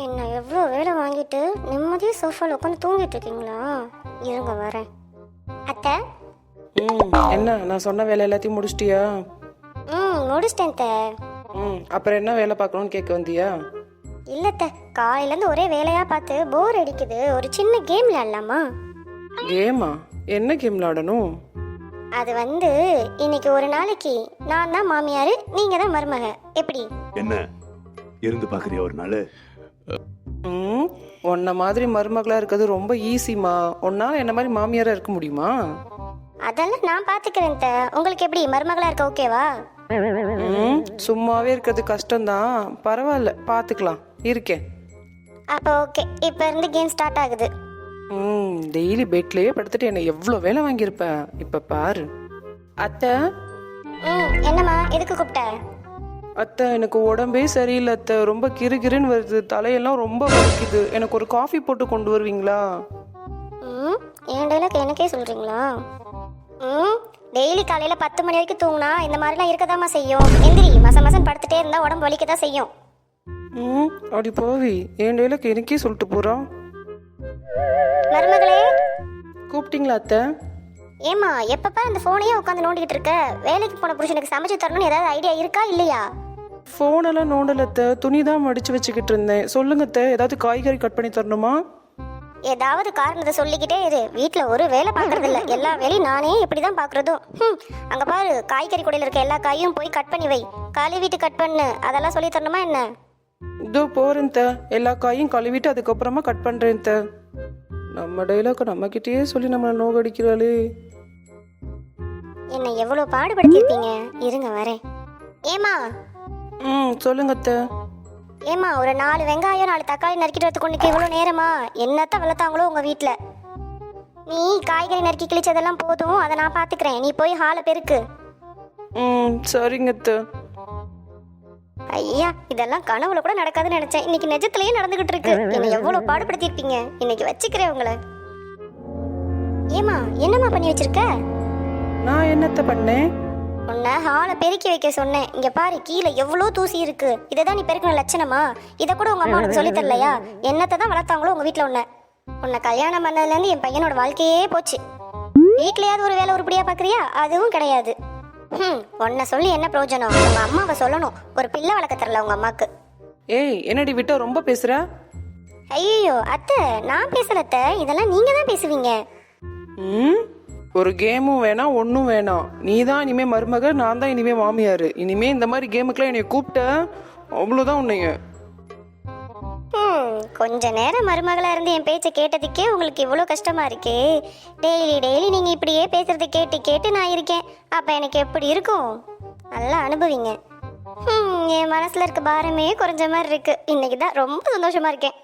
என்ன எவ்வளோ வேலை வாங்கிட்டு நிம்மதியாக சோஃபாவில் உட்காந்து தூங்கிட்டு இருக்கீங்களா? இருங்க வரேன். அத்தை. என்ன நான் சொன்ன வேலை எல்லாத்தையும் முடிச்சிட்டியா? முடிச்சிட்டேன் அத்தை. அப்புறம் என்ன வேலை பார்க்கணும்னு கேட்க வந்தியா? இல்லத்த, காலையிலேருந்து ஒரே வேலையாக பார்த்து போர் அடிக்குது. ஒரு சின்ன கேம் விளையாடலாமா? கேமா? என்ன கேம் விளையாடணும்? அது இன்னைக்கு ஒரு நாளைக்கு நான் தான் மாமியார், நீங்கள் தான் மருமக. எப்படி? என்ன இருந்து பார்க்குறியா ஒரு நாள்? உன்ன மாதிரி மருமகளா இருக்கிறது ரொம்ப ஈஸிமா. உன்னால என்ன மாதிரி மாமியாரா இருக்க முடியுமா? அதெல்லாம் நான் பார்த்துக்கிறேன் அத்தை. உங்களுக்கு எப்படி மருமகளா இருக்க ஓகேவா? சும்மாவே இருக்கிறது கஷ்டம்தான். பரவாயில்ல, பார்த்துக்கலாம், இருக்கேன். அப்போ ஓகே, இப்போ இருந்து கேம் ஸ்டார்ட் ஆகுது. டெய்லி பெட்லயே படுத்துட்டு என்ன எவ்வளோ வேலை வாங்கியிருப்பேன். இப்போ பாரு. அத்தை. என்னம்மா, எதுக்கு கூப்பிட்ட? அத்தை, எனக்கு உடம்பே சரியில்லை அத்தை. ரொம்ப கிறுகிறுன்னு வருது, தலையெல்லாம் ரொம்ப வலிக்குது. எனக்கு ஒரு காஃபி போட்டு கொண்டு வருவீங்களா? என் டைலாக் எனக்கே சொல்றீங்களா? டெய்லி காலையில 10 மணி வரைக்கும் தூங்கினா இந்த மாதிரிலாம் இருக்கதாமா செய்யும். எந்திரி, மசன் படுத்துட்டே இருந்தா உடம்பு வலிக்கதான் செய்யும். அப்படி போவி, என் டைலாக் எனக்கே சொல்லிட்டு போறான். மருமகளே, கூப்பிட்டீங்களா அத்தை? ஏமா எப்பப்பா இந்த போனையே உட்காந்து நோண்டிக்கிட்டு இருக்க? வேலைக்கு போன புருஷனுக்கு சமைச்சு தரணும்னு ஏதாவது ஐடியா இருக்கா இல்லையா? ஃபோனெல்லாம் நோண்டல அத்தை, துணி தான் மடிச்சு வச்சுக்கிட்டு இருந்தேன். சொல்லுங்க அத்தை, ஏதாவது காய்கறி கட் பண்ணி தரணுமா? ஏதாவது காரணத்தை சொல்லிக்கிட்டே இரு. வீட்டுல ஒரு வேலை பாக்குறது இல்ல, எல்லா வேலையும் நானே இப்படிதான் பாக்குறதும். அங்க பாரு, காய்கறி கூடையில இருக்க எல்லா காயும் போய் கட் பண்ணி வை, கழுவிட்டு கட் பண்ணு. அதெல்லாம் சொல்லி தரணுமா என்ன? இதோ போறேன் த. எல்லா காயும் கழுவிட்டு அதுக்கப்புறமா கட் பண்றேன் த. நம்ம டைலாக் நம்ம கிட்டயே சொல்லி நம்மள நோகடிக்கிறாளே. என்ன எவ்வளவு பாடுபடுத்திருப்பீங்க. இருங்க வரேன். ஏமா. சொல்லுங்க அத்தை. ஏமா, ஒரு 4 வெங்காயம் 4 தக்காளி நறுக்கிட்டு வரதுக்கு இவ்வளவு நேரமா? என்னத்த வளர்த்தாங்களோ உங்க வீட்டுல. நீ காய்கறி நறுக்கி கிழிச்சதெல்லாம் போதும், அதை நான் பாத்துக்கிறேன். நீ போய் ஹாலை பெருக்கு. சரிங்க அத்தை. ஐயா, இதெல்லாம் கனவுல கூட நடக்காதுன்னு நினைச்சேன். இன்னைக்கு நிஜத்திலேயே நடந்துகிட்டு இருக்கு. என்ன எவ்வளவு பாடுபடுத்திருப்பீங்க. இன்னைக்கு வச்சுக்கிறேன் உங்களை. ஏமா, என்னம்மா பண்ணி வச்சிருக்க? நான் என்னத்த பண்ணேன்? உன்னை ஹாலை பெருக்கி வைக்க சொன்னேன். இங்க பாரு, கீழே எவ்வளவு தூசி இருக்கு. இதைதான் நீ பெருக்கணும் லட்சணமா? இதை கூட உங்க அம்மா உனக்கு சொல்லி தரலையா? என்னத்தை தான் வளர்த்தாங்களோ உங்க வீட்டுல உன்னை கல்யாணம் பண்ணதுல இருந்து என் பையனோட வாழ்க்கையே போச்சு. வீட்லயாவது ஒரு வேலை உருப்படியா பாக்குறியா? அதுவும் கிடையாது. உன்னை சொல்லி என்ன பிரயோஜனம்? உங்க அம்மாவை சொல்லணும், ஒரு பிள்ளை வளர்க்க தரல உங்க அம்மாக்கு. ஏய், என்னடி விட்டா ரொம்ப பேசுற? ஐயோ அத்தை, நான் பேசல அத்தை, இதெல்லாம் நீங்க தான் பேசுவீங்க. ஒரு கேமும் வேணாம், ஒன்றும் வேணாம். நீ தான் இனிமே மருமக, நான் தான் இனிமே மாமியாரு. இனிமே இந்த மாதிரி கேமுக்குலாம் என்னை கூப்பிட்ட அவ்வளோதான் உன்னைய. கொஞ்ச நேரம் மருமகளா இருந்து என் பேச்சை கேட்டதுக்கே உங்களுக்கு இவ்வளோ கஷ்டமா இருக்கே. டெய்லி டெய்லி நீங்க இப்படியே பேசுறதை கேட்டு கேட்டு நான் இருக்கேன். அப்ப எனக்கு எப்படி இருக்கும்? நல்லா அனுபவிங்க. என் மனசுல இருக்க பாரமே குறைஞ்ச மாதிரி இருக்கு. இன்னைக்கு தான் ரொம்ப சந்தோஷமா இருக்கேன்.